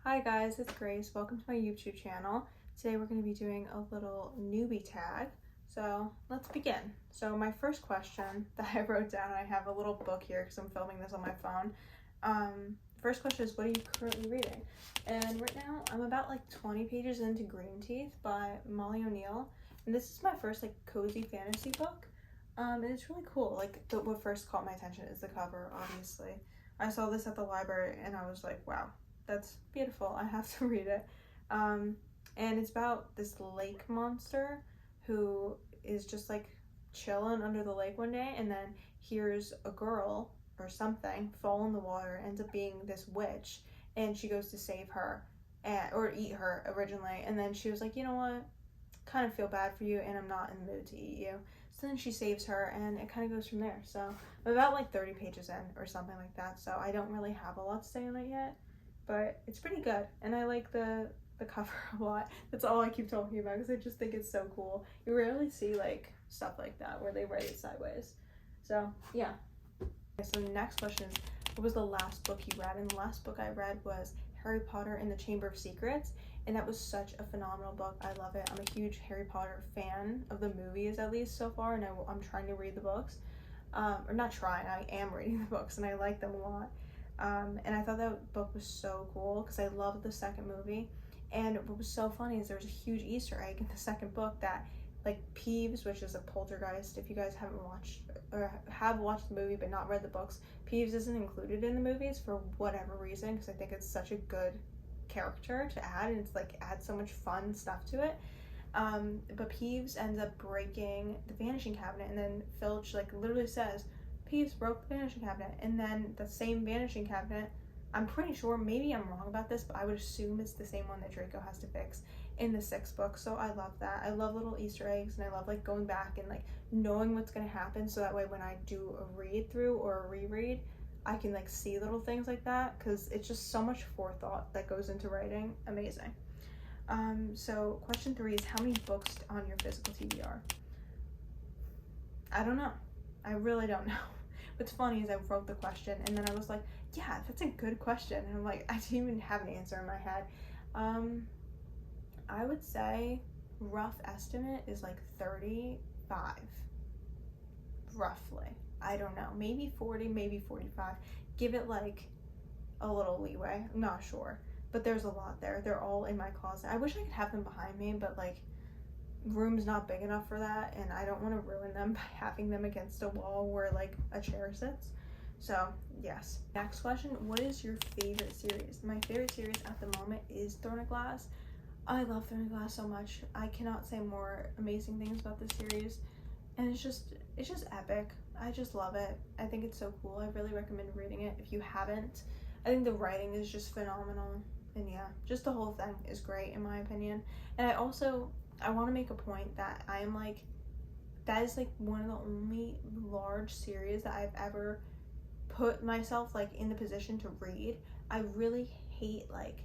Hi guys, it's Grace. Welcome to my YouTube channel. Today we're going to be doing a little newbie tag. So let's begin. So my first question that I wrote down, I have a little book here because I'm filming this on my phone. First question is, what are you currently reading? And right now I'm about like 20 pages into Green Teeth by Molly O'Neill. And this is my first like cozy fantasy book. And it's really cool. Like what first caught my attention is the cover, obviously. I saw this at the library and I was like, wow. That's beautiful. I have to read it. And it's about this lake monster who is just like chilling under the lake one day and then hears a girl or something fall in the water, ends up being this witch, and she goes to save her or eat her originally. And then she was like, you know what? Kind of feel bad for you and I'm not in the mood to eat you. So then she saves her and it kind of goes from there. So I'm about like 30 pages in or something like that. So I don't really have a lot to say on it yet. But it's pretty good, and I like the cover a lot. That's all I keep talking about because I just think it's so cool. You rarely see like stuff like that where they write it sideways. So yeah. Okay, so the next question is, what was the last book you read? And the last book I read was Harry Potter and the Chamber of Secrets, and that was such a phenomenal book. I love it. I'm a huge Harry Potter fan of the movies, at least so far, and I'm trying to read the books. Or not trying, I am reading the books and I like them a lot. And I thought that book was so cool because I loved the second movie. And what was so funny is there was a huge Easter egg in the second book that, like, Peeves, which is a poltergeist, if you guys haven't watched or have watched the movie but not read the books, Peeves isn't included in the movies for whatever reason because I think it's such a good character to add, and it's like adds so much fun stuff to it. But Peeves ends up breaking the vanishing cabinet, and then Filch like literally says, Peeves broke the vanishing cabinet, and then the same vanishing cabinet, I'm pretty sure, maybe I'm wrong about this, but I would assume it's the same one that Draco has to fix in the sixth book. So I love that. I love little Easter eggs, and I love like going back and like knowing what's gonna happen, so that way when I do a read through or a reread, I can like see little things like that because it's just so much forethought that goes into writing. Amazing. So question 3 is, how many books on your physical TBR? I don't know. I really don't know. What's funny is I wrote the question and then I was like, yeah, that's a good question. And I'm like, I didn't even have an answer in my head. I would say rough estimate is like 35, roughly. I don't know, maybe 40, maybe 45. Give it like a little leeway. I'm not sure, but there's a lot there. They're all in my closet. I wish I could have them behind me, but like room's not big enough for that, and I don't want to ruin them by having them against a wall where like a chair sits. So yes. Next question, what is your favorite series? My favorite series at the moment is Throne of Glass. I love Throne of Glass so much. I cannot say more amazing things about this series, and it's just epic. I just love it. I think it's so cool. I really recommend reading it if you haven't. I think the writing is just phenomenal, and yeah, just the whole thing is great in my opinion. And I want to make a point that I am like, that is like one of the only large series that I've ever put myself like in the position to read. I really hate like,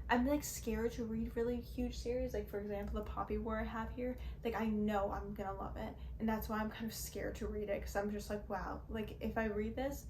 I'm like scared to read really huge series. Like for example, the Poppy War I have here, like I know I'm gonna love it. And that's why I'm kind of scared to read it because I'm just like, wow, like if I read this,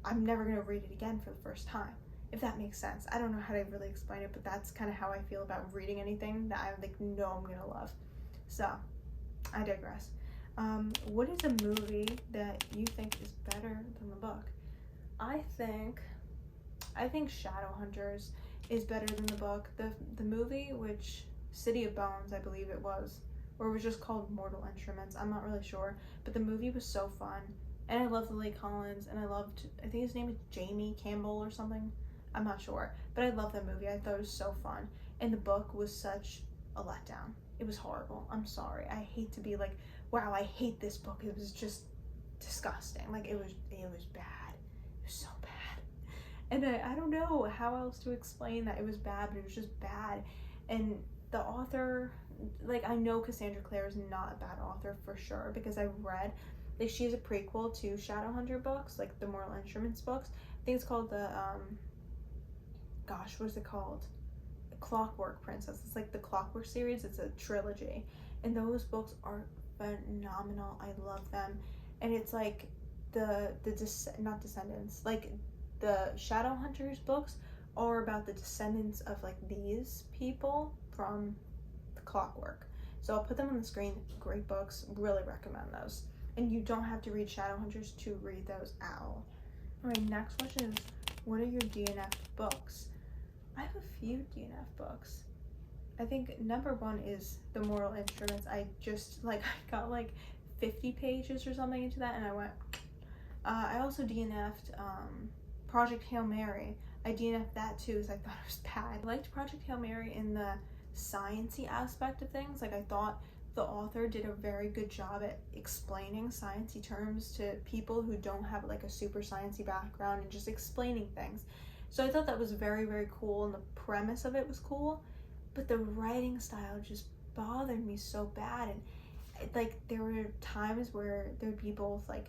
I'm never gonna read it again for the first time. If that makes sense. I don't know how to really explain it, but that's kind of how I feel about reading anything that I like know I'm gonna love. So I digress. What is a movie that you think is better than the book? I think Shadowhunters is better than the book. The movie, which City of Bones I believe it was, or it was just called Mortal Instruments, I'm not really sure, but the movie was so fun, and I loved Lily Collins, and I think his name is Jamie Campbell or something, I'm not sure, but I love that movie. I thought it was so fun, and the book was such a letdown. It was horrible. I'm sorry. I hate to be like, wow, I hate this book. It was just disgusting. Like it was bad. It was so bad. And I don't know how else to explain that it was bad, but it was just bad. And the author, like I know Cassandra Clare is not a bad author for sure because I read, like she's a prequel to Shadowhunter books, like the Mortal Instruments books. I think it's called the, gosh, what is it called? Clockwork Princess. It's like the Clockwork series. It's a trilogy, and those books are phenomenal. I love them, and it's like not Descendants, like the Shadowhunters books are about the descendants of like these people from the Clockwork. So I'll put them on the screen. Great books, really recommend those. And you don't have to read Shadowhunters to read those at all. Alright, next question is, what are your DNF books? I have a few DNF books. I think number one is The Mortal Instruments. I got like 50 pages or something into that and I went, I also DNF'd Project Hail Mary. I DNF'd that too because I thought it was bad. I liked Project Hail Mary in the sciencey aspect of things. Like, I thought the author did a very good job at explaining sciencey terms to people who don't have like a super sciencey background and just explaining things. So I thought that was very, very cool, and the premise of it was cool, but the writing style just bothered me so bad. And like, there were times where there would be both, like,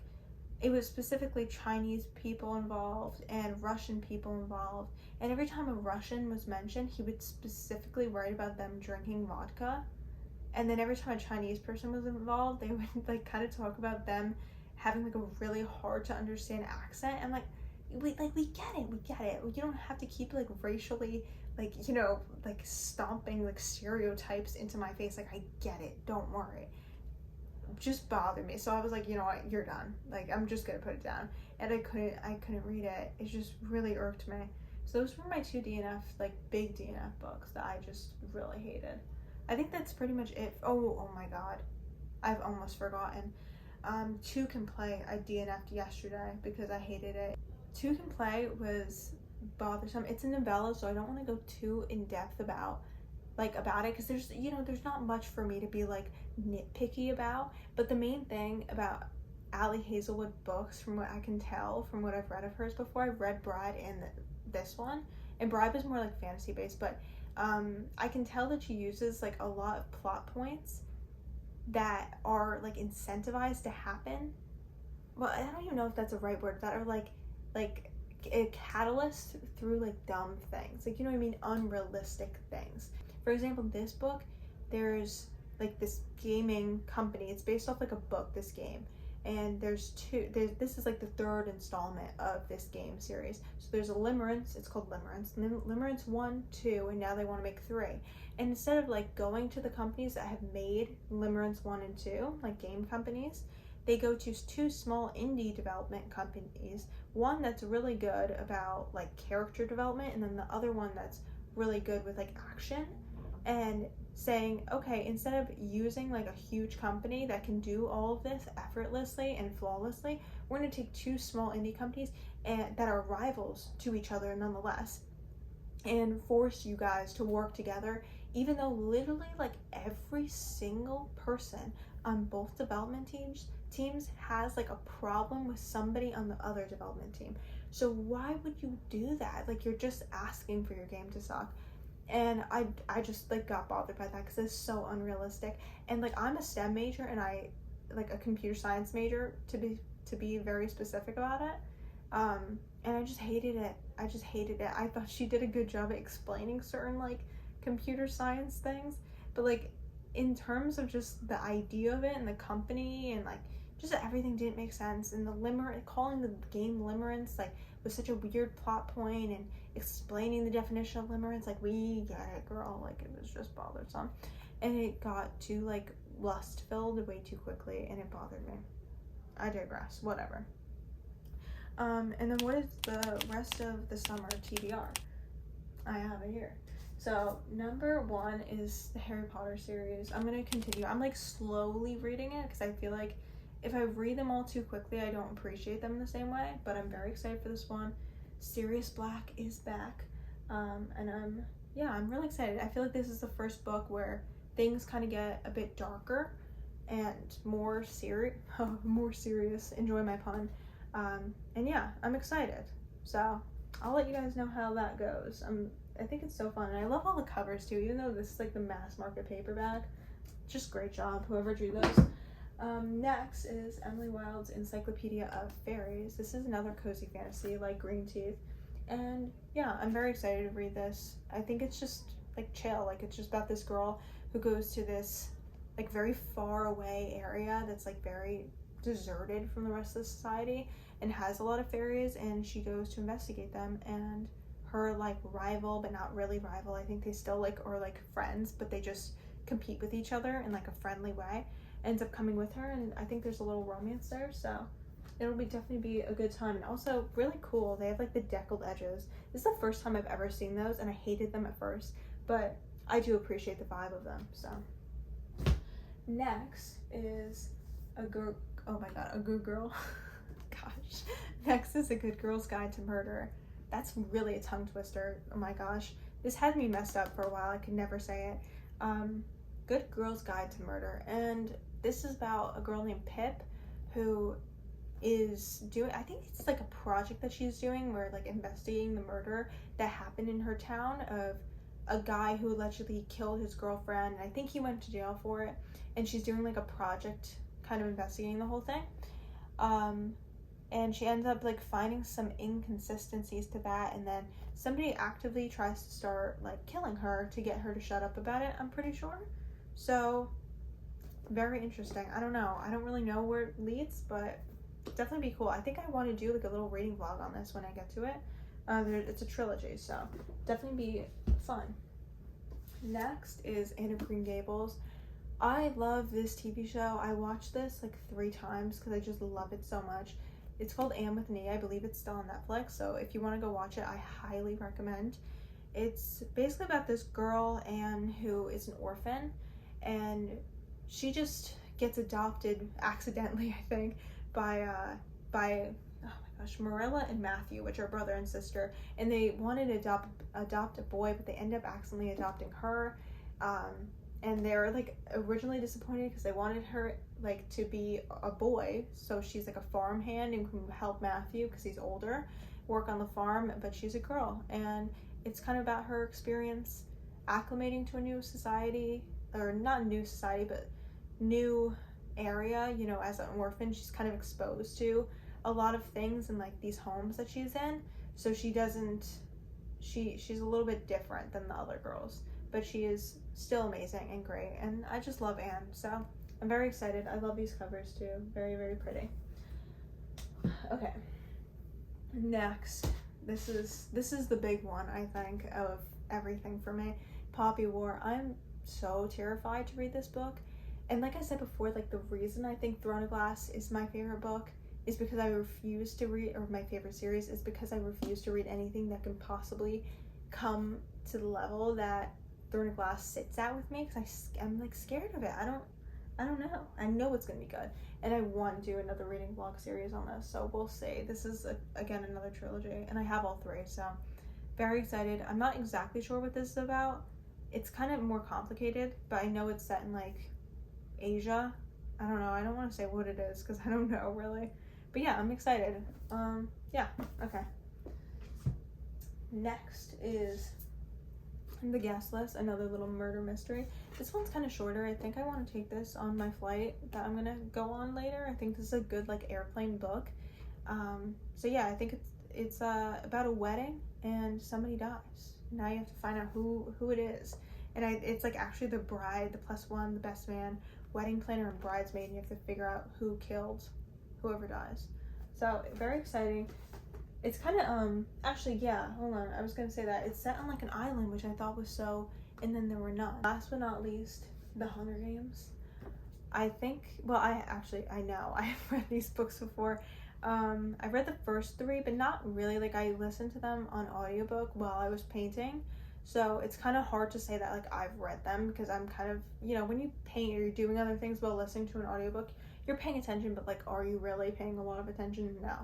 it was specifically Chinese people involved and Russian people involved, and every time a Russian was mentioned, he would specifically write about them drinking vodka. And then every time a Chinese person was involved, they would like kind of talk about them having like a really hard to understand accent. And like we get it. You don't have to keep like racially, like, you know, like stomping like stereotypes into my face. Like, I get it. Don't worry. It just bothered me. So I was like, you know what, you're done. Like, I'm just gonna put it down. And I couldn't read it. It just really irked me. So those were my two DNF, like big DNF books that I just really hated. I think that's pretty much it. Oh my god, I've almost forgotten. Two Can Play, I DNF'd yesterday because I hated it. Two Can Play was bothersome. It's a novella, so I don't want to go too in depth about it, because there's not much for me to be like nitpicky about. But the main thing about Ali Hazelwood books, from what I can tell from what I've read of hers before, I've read Bride and this one, and Bride was more like fantasy based, but I can tell that she uses like a lot of plot points that are like incentivized to happen. Well, I don't even know if that's a right word. That are like a catalyst through like dumb things. Like, you know what I mean? Unrealistic things. For example, this book, there's like this gaming company. It's based off like a book, this game. And this is like the third installment of this game series. So there's a Limerence, it's called Limerence, Limerence 1, 2, and now they want to make 3. And instead of like going to the companies that have made Limerence 1 and 2, like game companies, they go to two small indie development companies, one that's really good about like character development, and then the other one that's really good with like action, and saying, okay, instead of using like a huge company that can do all of this effortlessly and flawlessly, we're going to take two small indie companies that are rivals to each other nonetheless, and force you guys to work together, even though literally like every single person on both development teams has like a problem with somebody on the other development team. So why would you do that? Like, you're just asking for your game to suck. And I just like got bothered by that because it's so unrealistic. And like, I'm a STEM major, and I like a computer science major, to be very specific about it. And I just hated it. I thought she did a good job at explaining certain like computer science things, but like in terms of just the idea of it and the company and like just everything didn't make sense. And calling the game Limerence like was such a weird plot point, and explaining the definition of limerence, like, we get it, girl, like, it was just bothersome, and it got too like lust filled way too quickly, and it bothered me. I digress. Whatever. And then what is the rest of the summer TBR? I have it here. So number one is the Harry Potter series. I'm gonna continue. I'm like slowly reading it because I feel like if I read them all too quickly, I don't appreciate them the same way, but I'm very excited for this one. Sirius Black is back, and I'm really excited. I feel like this is the first book where things kind of get a bit darker and more serious. Enjoy my pun. And yeah, I'm excited. So I'll let you guys know how that goes. I think it's so fun, and I love all the covers too, even though this is like the mass market paperback. Just great job, whoever drew those. Next is Emily Wilde's Encyclopedia of Fairies. This is another cozy fantasy like Green Teeth, and yeah, I'm very excited to read this. I think it's just like chill, like it's just about this girl who goes to this like very far away area that's like very deserted from the rest of the society and has a lot of fairies, and she goes to investigate them, and her like rival, but not really rival. I think they still like are like friends, but they just compete with each other in like a friendly way. Ends up coming with her, and I think there's a little romance there, so it'll definitely be a good time. And also really cool, they have like the deckled edges. This is the first time I've ever seen those, and I hated them at first, but I do appreciate the vibe of them. So next is a girl, oh my god, a good girl. Gosh. Next is A Good Girl's Guide to Murder. That's really a tongue twister. Oh my gosh. This had me messed up for a while. I could never say it. Good Girl's Guide to Murder. And this is about a girl named Pip who is doing, I think it's like a project that she's doing where like investigating the murder that happened in her town of a guy who allegedly killed his girlfriend. I think he went to jail for it. And she's doing like a project kind of investigating the whole thing. And she ends up like finding some inconsistencies to that, and then somebody actively tries to start like killing her to get her to shut up about it, I'm pretty sure. So very interesting. I don't know, I don't really know where it leads, but definitely be cool. I think I want to do like a little reading vlog on this when I get to it. It's a trilogy, so definitely be fun. Next is Anne of Green Gables. I love this TV show. I watched this like 3 times because I just love it so much. It's called Anne with an E. I believe it's still on Netflix, so if you want to go watch it, I highly recommend. It's basically about this girl, Anne, who is an orphan, and she just gets adopted accidentally, I think, by oh my gosh, Marilla and Matthew, which are brother and sister, and they wanted to adopt a boy, but they end up accidentally adopting her. And they're like originally disappointed because they wanted her like to be a boy, so she's like a farm hand and can help Matthew because he's older work on the farm, but she's a girl, and it's kind of about her experience acclimating to a new society, or not new society but new area. You know, as an orphan, she's kind of exposed to a lot of things in like these homes that she's in, so she's a little bit different than the other girls, but she is still amazing and great, and I just love Anne, so I'm very excited. I love these covers too. Very, very pretty. Okay, next, this is the big one, I think, of everything for me. Poppy War. I'm so terrified to read this book, and like I said before, like the reason I think Throne of Glass is my favorite book is because I refuse to read, or my favorite series is because I refuse to read anything that can possibly come to the level that Throne of Glass sits at with me, because I'm like scared of it. I don't know. I know it's gonna be good, and I want to do another reading vlog series on this, so we'll see. This is again another trilogy, and I have all 3, so very excited. I'm not exactly sure what this is about. It's kind of more complicated, but I know it's set in like Asia. I don't know. I don't want to say what it is because I don't know really, but yeah, I'm excited. Yeah. Okay. Next is The Guest List, another little murder mystery. This one's kind of shorter. I think I want to take this on my flight that I'm gonna go on later. I think this is a good like airplane book. So yeah, I think it's about a wedding and somebody dies. Now you have to find out who it is, and it's like actually the bride, the +1, the best man, wedding planner, and bridesmaid. And you have to figure out who killed whoever dies. So very exciting. It's kind of, actually, yeah, hold on, I was going to say that. It's set on like an island, which I thought was so, and then there were none. Last but not least, The Hunger Games. I think, well, I know, I've read these books before. I read the first 3, but not really. Like, I listened to them on audiobook while I was painting. So it's kind of hard to say that, like, I've read them, because I'm kind of, you know, when you paint or you're doing other things while listening to an audiobook, you're paying attention, but, like, are you really paying a lot of attention? No.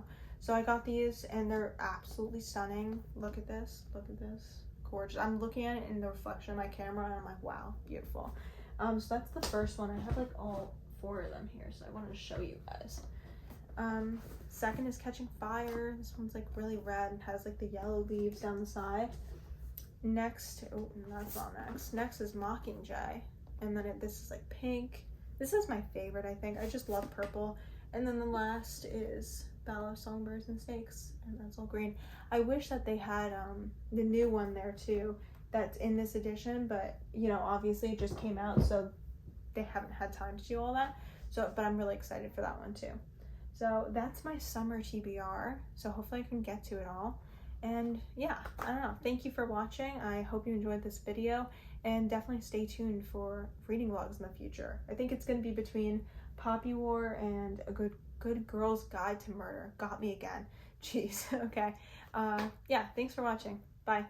So I got these, and they're absolutely stunning. Look at this. Look at this. Gorgeous. I'm looking at it in the reflection of my camera, and I'm like, wow, beautiful. So that's the first one. I have, like, all 4 of them here, so I wanted to show you guys. Second is Catching Fire. This one's, like, really red and has, like, the yellow leaves down the side. Next, oh, that's not next. Next is Mockingjay, and then this is, like, pink. This is my favorite, I think. I just love purple. And then the last is Ballad of Songbirds and Snakes, and that's all green. I wish that they had the new one there too, that's in this edition, but you know, obviously it just came out, so they haven't had time to do all that. So, but I'm really excited for that one too. So that's my summer TBR. So hopefully I can get to it all. And yeah, I don't know. Thank you for watching. I hope you enjoyed this video, and definitely stay tuned for reading vlogs in the future. I think it's going to be between Poppy War and a good girl's guide to murder. Got me again. Jeez. Okay. Yeah, thanks for watching. Bye.